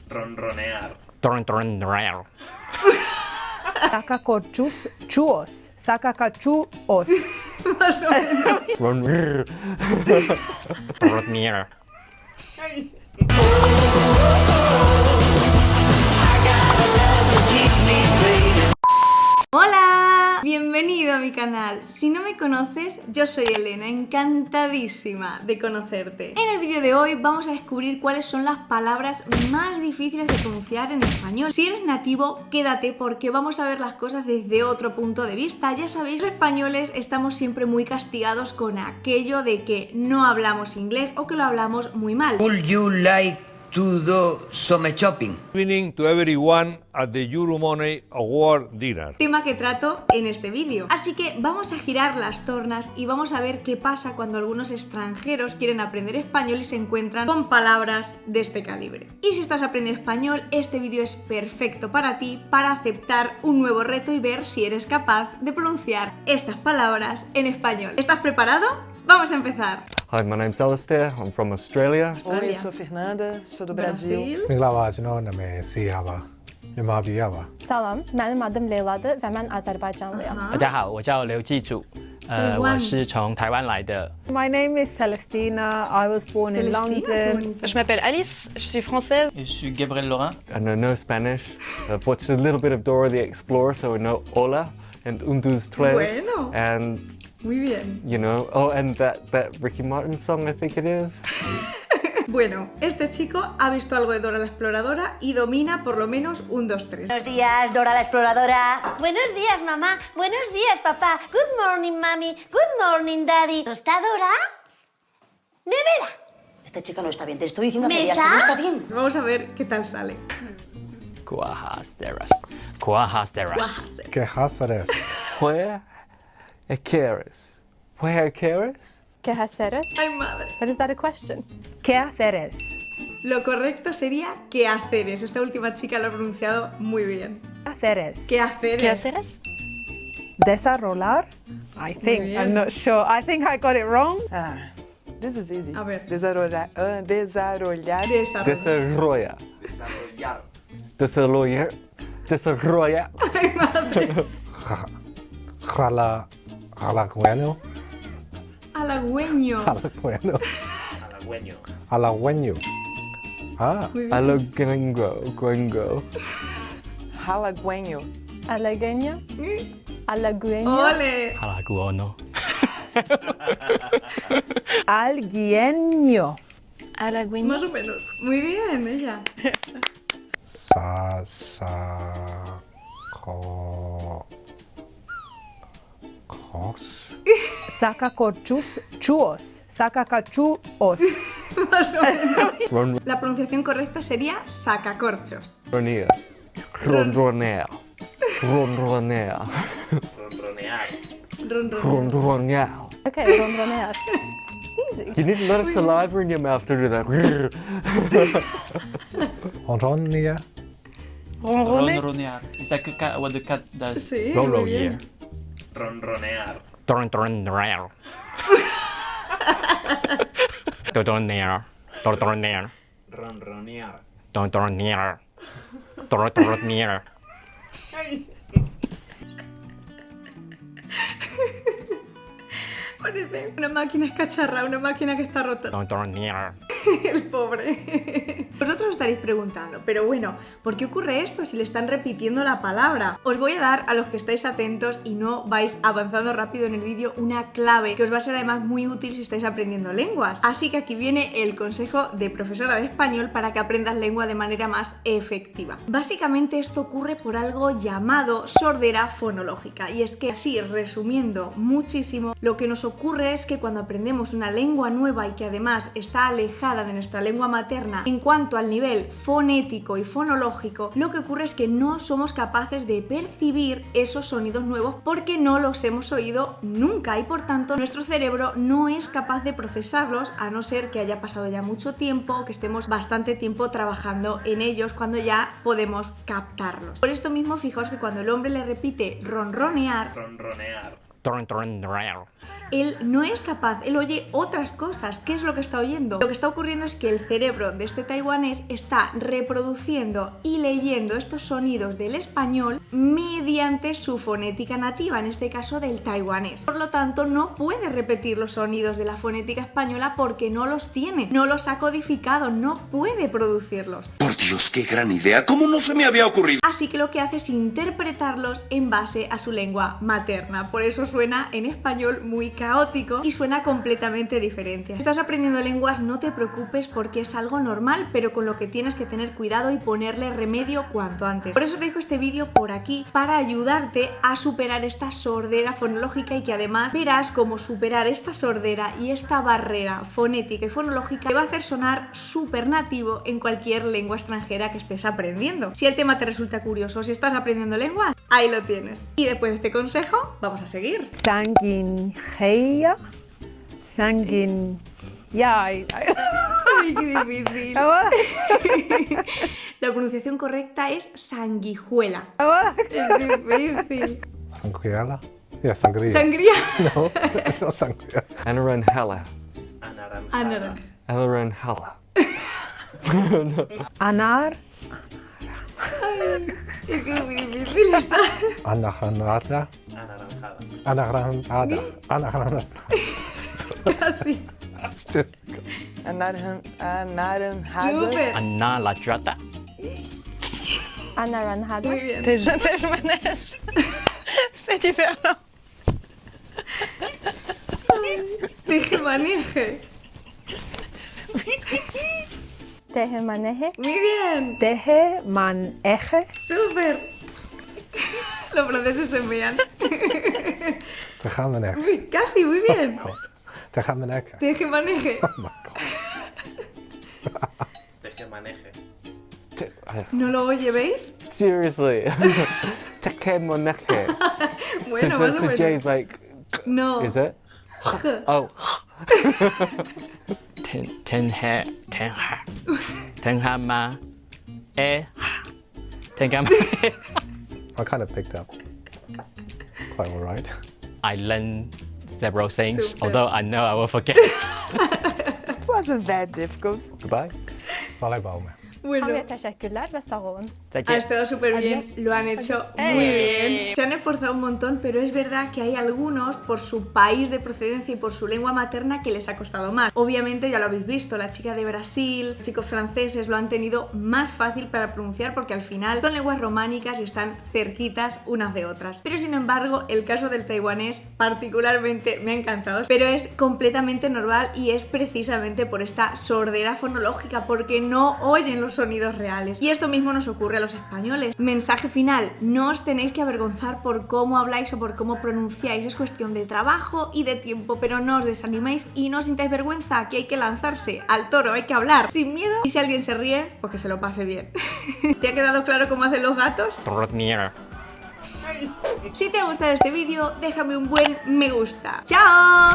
Ronronear. Ronronear. Sacacorchuos. Sacacachuos. Más o menos. Ronronear. Ronronear. ¡Hola! Bienvenido a mi canal. Si no me conoces, yo soy Elena, encantadísima de conocerte. En el vídeo de hoy vamos a descubrir cuáles son las palabras más difíciles de pronunciar en español. Si eres nativo, quédate porque vamos a ver las cosas desde otro punto de vista. Ya sabéis, los españoles estamos siempre muy castigados con aquello de que no hablamos inglés o que lo hablamos muy mal. Would you like to do some shopping? Evening to everyone at the Euromoney Award dinner. Tema que trato en este vídeo. Así que vamos a girar las tornas y vamos a ver qué pasa cuando algunos extranjeros quieren aprender español y se encuentran con palabras de este calibre. Y si estás aprendiendo español, este vídeo es perfecto para ti, para aceptar un nuevo reto y ver si eres capaz de pronunciar estas palabras en español. ¿Estás preparado? ¡Vamos a empezar! Hi, my name's Alistair. I'm from Australia. Oi, eu sou Fernanda, sou do Brasil. Minglawa Janona Siyava. Yamabiyawa. Salam, benim adım Leyla'dır ve ben Azerbaycanlıyım. 大家好，我叫刘继祖，我是从台湾来的。 My name is Celestina. I was born in London. Je m'appelle Alice, je suis française. Je suis Gabriel Laurin. I know Spanish. I've watched a little bit of Dora the Explorer, so I know hola and un, dos, tres. Bueno. And, Muy bien. you know, oh, and that Ricky Martin song, I think it is. Bueno, este chico ha visto algo de Dora la Exploradora y domina por lo menos un 2, 3. Buenos días, Dora la Exploradora. Buenos días, mamá. Buenos días, papá. Good morning, mami. Good morning, daddy. ¿No está Dora? ¡Nevera! Este chico no está bien. Te estoy diciendo que ¿Mesa? no está bien. Vamos a ver qué tal sale. Cuajasteras. Cuajasteras. Que hasares. Where quieres? Where quieres? ¿Qué haceres? ¡Ay, madre! But is that a question? ¿Qué haceres? Lo correcto sería ¿qué haceres? Esta última chica lo ha pronunciado muy bien. ¿Qué haceres? ¿Qué haceres? ¿Qué haceres? Desarrollar? I think. bien. I'm not sure. I think I got it wrong. Ah, this is easy. A ver. Desarrollar. Desarrollar. Desarrollo. Desarrolla. Desarrolla. Desarrolla. ¡Ay, madre! Halagüeno. Halagüeño. Halagüeno. Halagüeño. Halagüeño. Ah. Hello, gringo. Halagüeño. Alagueño. Alagueño. ¡Ole! Alaguono. Alguieño. Alagueño. Más o menos. Muy bien, ella. Sacacorchuos. Sacacachuos. Más o menos. Ronronear. La pronunciación correcta sería sacacorchos. Ronronear. Ronronear. Ronronear. Ronronear. Okay, ronronear. You need a lot of saliva in your mouth to do that. Honronia. Ronronear. Is that what the cat does? Sí, muy Rolo bien. year. Ronronear. Ronronear. Ronronear. Ronronear. Ronronear. Ronronear. Ronronear. Parece una máquina escacharra, una máquina que está rota. Ronronear. El pobre. Vosotros os estaréis preguntando, pero bueno, ¿por qué ocurre esto si le están repitiendo la palabra? Os voy a dar, a los que estáis atentos y no vais avanzando rápido en el vídeo, una clave que os va a ser además muy útil si estáis aprendiendo lenguas. Así que aquí viene el consejo de profesora de español para que aprendas lengua de manera más efectiva. Básicamente esto ocurre por algo llamado sordera fonológica, y es que así, resumiendo muchísimo, lo que nos ocurre es que cuando aprendemos una lengua nueva y que además está alejada de nuestra lengua materna en cuanto al nivel fonético y fonológico, lo que ocurre es que no somos capaces de percibir esos sonidos nuevos porque no los hemos oído nunca y por tanto nuestro cerebro no es capaz de procesarlos a no ser que haya pasado ya mucho tiempo o que estemos bastante tiempo trabajando en ellos cuando ya podemos captarlos. Por esto mismo fijaos que cuando el hombre le repite ronronear, Él no es capaz, él oye otras cosas. ¿Qué es lo que está oyendo? Lo que está ocurriendo es que el cerebro de este taiwanés está reproduciendo y leyendo estos sonidos del español mediante su fonética nativa, en este caso del taiwanés. Por lo tanto, no puede repetir los sonidos de la fonética española porque no los tiene, no los ha codificado, no puede producirlos. Por Dios, qué gran idea. ¿Cómo no se me había ocurrido? Así que lo que hace es interpretarlos en base a su lengua materna. Por eso suena en español muy caótico y suena completamente diferente. Si estás aprendiendo lenguas, no te preocupes porque es algo normal, pero con lo que tienes que tener cuidado y ponerle remedio cuanto antes. Por eso te dejo este vídeo por aquí para ayudarte a superar esta sordera fonológica y que además verás cómo superar esta sordera y esta barrera fonética y fonológica te va a hacer sonar súper nativo en cualquier lengua extranjera que estés aprendiendo. Si el tema te resulta curioso, si estás aprendiendo lenguas, ahí lo tienes. Y después de este consejo, vamos a seguir. Sanguinea. Ay, Uy, qué difícil. La pronunciación correcta es sanguijuela. Es difícil. Sangría. Yeah, sangría. Sangría. No, it's not sangría. Anaranjala. Anaranjada. Anaranjala. Anar. Es que es muy difícil esta. Anaranjada. Anaranjada. Anaranjada. Casi. Anaranjada. Súper. Anaranjada. Anaranjada. Muy bien. C'est différent. Tejemaneje. Tejemaneje. Muy bien. Teje man eje. Súper. Los franceses se envían. Tejamenek. Casi, muy bien. Tejamenek. Tejemaneje. Oh my God. ¿No lo oye, veis? Seriously. Tekemoneje. Bueno, so más o J menos. is like, No. is it? Oh. Tenhama. Tenhama. I kind of picked up quite all right. I learned several things, Super. although I know I will forget. It wasn't that difficult. Goodbye. Volleyball, man. Bueno. teşekkürler ve sağ olun. Ha estado súper bien, lo han hecho muy bien. Se han esforzado un montón, pero es verdad que hay algunos, por su país de procedencia y por su lengua materna, que les ha costado más. Obviamente ya lo habéis visto, la chica de Brasil, los chicos franceses lo han tenido más fácil para pronunciar porque al final son lenguas románicas y están cerquitas unas de otras. Pero sin embargo, el caso del taiwanés particularmente me ha encantado, pero es completamente normal y es precisamente por esta sordera fonológica, porque no oyen los sonidos reales. Y esto mismo nos ocurre a los españoles. Mensaje final: no os tenéis que avergonzar por cómo habláis o por cómo pronunciáis, es cuestión de trabajo y de tiempo, pero no os desaniméis y no os sintáis vergüenza, que hay que lanzarse al toro, hay que hablar sin miedo, y si alguien se ríe, pues que se lo pase bien. ¿Te ha quedado claro cómo hacen los gatos? Si te ha gustado este vídeo, déjame un buen me gusta. ¡Chao!